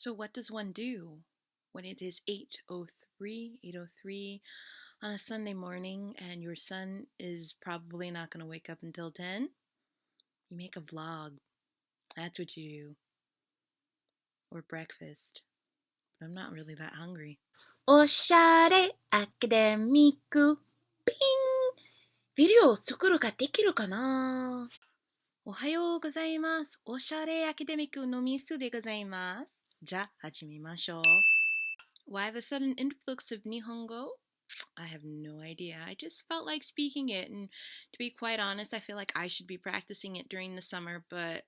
So what does one do when it is 8:03 on a Sunday morning and your son is probably not going to wake up until 10? You make a vlog. That's what you do. Or breakfast. But I'm not really that hungry. Oshare アカデミックピンビデオを作るができるかな。おはようございます。おしゃれアカデミックのミスでございます。じゃあ始めましょう。Why the sudden influx of Nihongo? I have no idea. I just felt like speaking it, and to be quite honest, I feel like I should be practicing it during the summer, but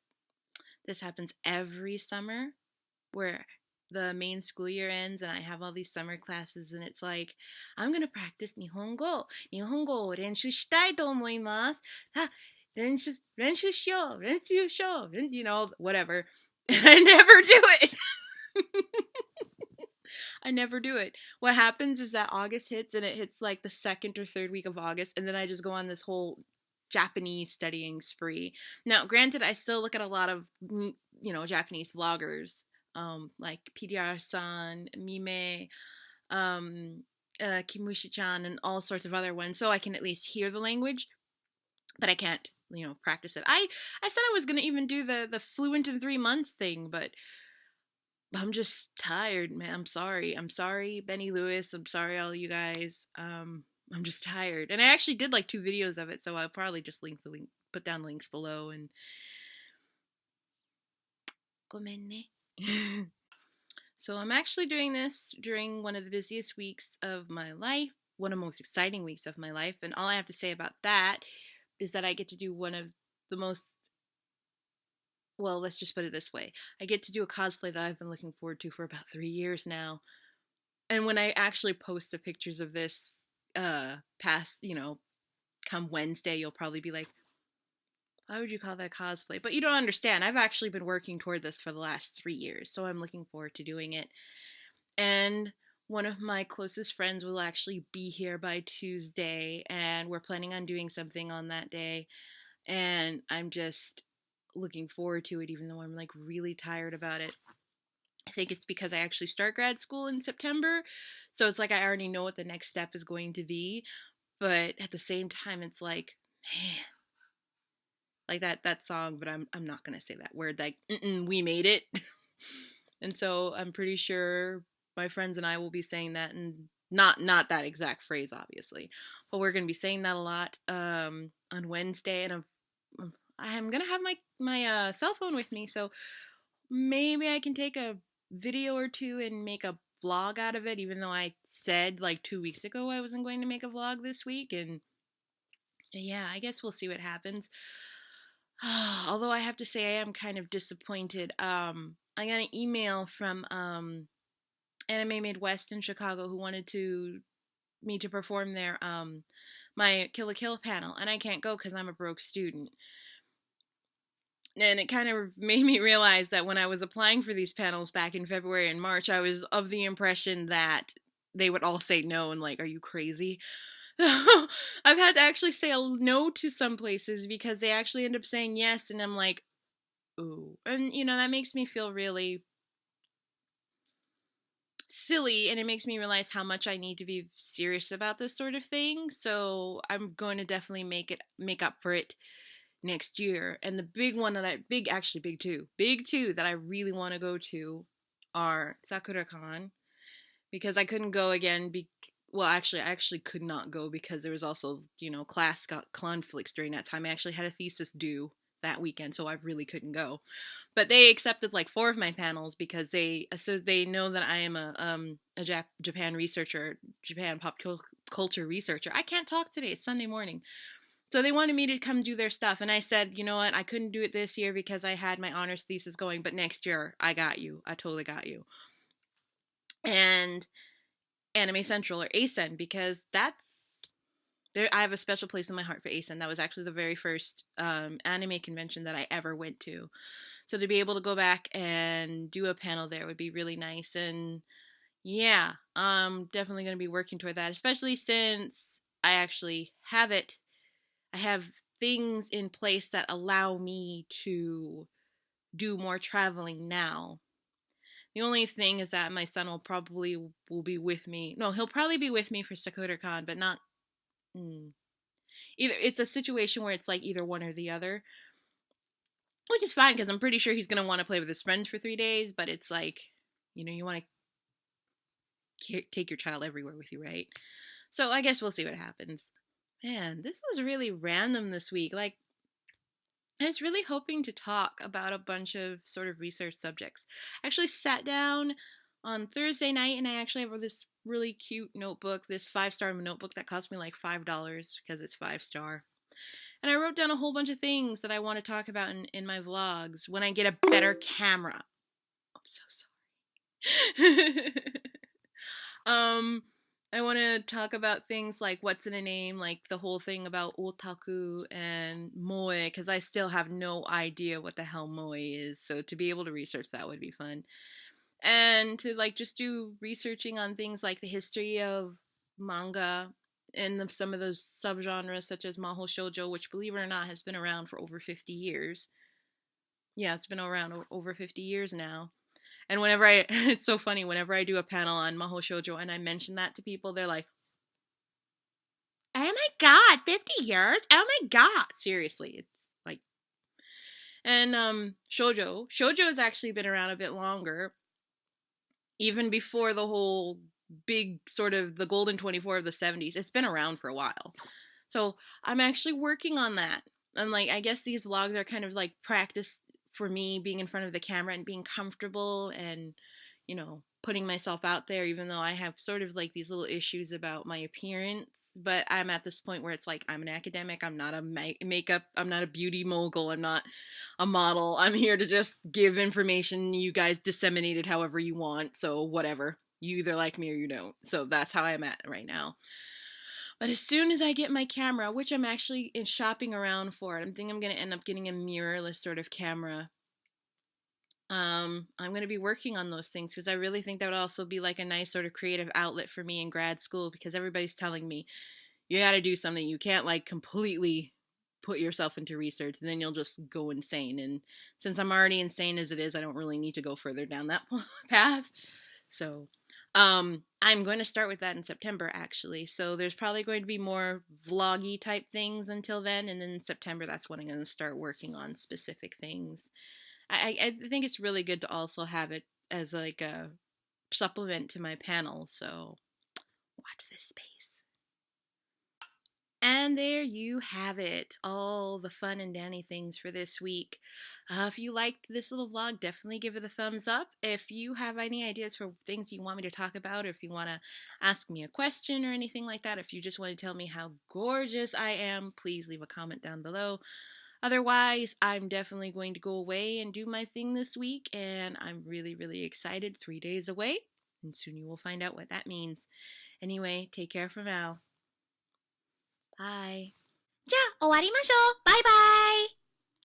this happens every summer where the main school year ends and I have all these summer classes, and it's like, I'm going to practice Nihongo. Nihongo を練習したいと思います。練習しよう, you know, whatever. And I never do it. I never do it. What happens is that August hits and it hits like the second or third week of August, and then I just go on this whole Japanese studying spree. Now, granted, I still look at a lot of, Japanese vloggers, like PDR-san, Mime, Kimushi-chan, and all sorts of other ones, so I can at least hear the language, but I can't, practice it. I said I was going to even do the fluent in 3 months thing, but I'm just tired, man. I'm sorry, Benny Lewis. I'm sorry, all you guys. I'm just tired. And I actually did like 2 videos of it, so I'll probably just put down links below and. ごめんね. So I'm actually doing this during one of the busiest weeks of my life, one of the most exciting weeks of my life, and all I have to say about that is that I get to do one of the most, well, let's just put it this way. I get to do a cosplay that I've been looking forward to for about 3 years now. And when I actually post the pictures of this past, come Wednesday, you'll probably be like, why would you call that cosplay? But you don't understand. I've actually been working toward this for the last 3 years, so I'm looking forward to doing it. And one of my closest friends will actually be here by Tuesday, and we're planning on doing something on that day. And I'm just looking forward to it, even though I'm like really tired about it. I think it's because I actually start grad school in September, so it's like I already know what the next step is going to be, but at the same time it's like, man, like that song, but I'm not going to say that word, like we made it. And so I'm pretty sure my friends and I will be saying that, and not that exact phrase obviously, but we're going to be saying that a lot on Wednesday. And I'm going to have my cell phone with me, so maybe I can take a video or 2 and make a vlog out of it, even though I said like 2 weeks ago I wasn't going to make a vlog this week. And yeah, I guess we'll see what happens. Although I have to say I am kind of disappointed. I got an email from Anime Midwest in Chicago who wanted me to perform their my Kill la Kill panel, and I can't go because I'm a broke student. And it kind of made me realize that when I was applying for these panels back in February and March, I was of the impression that they would all say no and like, are you crazy? I've had to actually say no to some places because they actually end up saying yes, and I'm like, ooh. And, that makes me feel really silly, and it makes me realize how much I need to be serious about this sort of thing. So I'm going to definitely make up for it next year. And the big one big two that I really want to go to are SakuraCon, because I couldn't go again. I actually could not go because there was also, class conflicts during that time. I actually had a thesis due that weekend, so I really couldn't go. But they accepted like 4 of my panels because they know that I am a Japan researcher, Japan pop culture researcher. I can't talk today. It's Sunday morning. So they wanted me to come do their stuff, and I said, you know what, I couldn't do it this year because I had my honors thesis going, but next year, I got you. I totally got you. And Anime Central, or ASEN, because I have a special place in my heart for ASEN. That was actually the very first anime convention that I ever went to. So to be able to go back and do a panel there would be really nice. And yeah, I'm definitely going to be working toward that, especially since I actually have it. I have things in place that allow me to do more traveling now. The only thing is that my son will be with me. No, he'll probably be with me for SakuraCon, but not. Mm, either it's a situation where it's like either one or the other, which is fine because I'm pretty sure he's gonna want to play with his friends for 3 days. But it's like, you want to take your child everywhere with you, right? So I guess we'll see what happens. Man, this was really random this week. Like, I was really hoping to talk about a bunch of sort of research subjects. I actually sat down on Thursday night and I actually have this really cute notebook, this 5-star notebook that cost me like $5 because it's 5-star. And I wrote down a whole bunch of things that I want to talk about in my vlogs when I get a better camera. I'm so sorry. um, I want to talk about things like what's in a name, like the whole thing about otaku and moe, because I still have no idea what the hell moe is. So to be able to research that would be fun. And to like just do researching on things like the history of manga and some of those subgenres such as mahou shoujo, which believe it or not has been around for over 50 years. Yeah, it's been around over 50 years now. And whenever it's so funny, whenever I do a panel on mahou shoujo and I mention that to people, they're like, "Oh my god, 50 years? Oh my god." Seriously, it's like, and shoujo has actually been around a bit longer, even before the whole big sort of the golden 24 of the 70s. It's been around for a while. So, I'm actually working on that. And like I guess these vlogs are kind of like practice for me being in front of the camera and being comfortable and putting myself out there, even though I have sort of like these little issues about my appearance. But I'm at this point where it's like I'm an academic. I'm not a makeup. I'm not a beauty mogul. I'm not a model. I'm here to just give information. You guys disseminate it however you want. So whatever. You either like me or you don't. So that's how I'm at right now. But as soon as I get my camera, which I'm actually shopping around for, I think I'm going to end up getting a mirrorless sort of camera. I'm going to be working on those things because I really think that would also be like a nice sort of creative outlet for me in grad school because everybody's telling me you got to do something. You can't like completely put yourself into research and then you'll just go insane. And since I'm already insane as it is, I don't really need to go further down that path. So, I'm going to start with that in September actually. So there's probably going to be more vloggy type things until then, and then in September that's when I'm going to start working on specific things. I think it's really good to also have it as like a supplement to my panel. So watch this space. And there you have it, all the fun and dandy things for this week. If you liked this little vlog, definitely give it a thumbs up. If you have any ideas for things you want me to talk about, or if you want to ask me a question or anything like that, if you just want to tell me how gorgeous I am, please leave a comment down below. Otherwise, I'm definitely going to go away and do my thing this week, and I'm really, really excited. 3 days away, and soon you will find out what that means. Anyway, take care for now. Bye. じゃあ終わりましょう。バイバイ。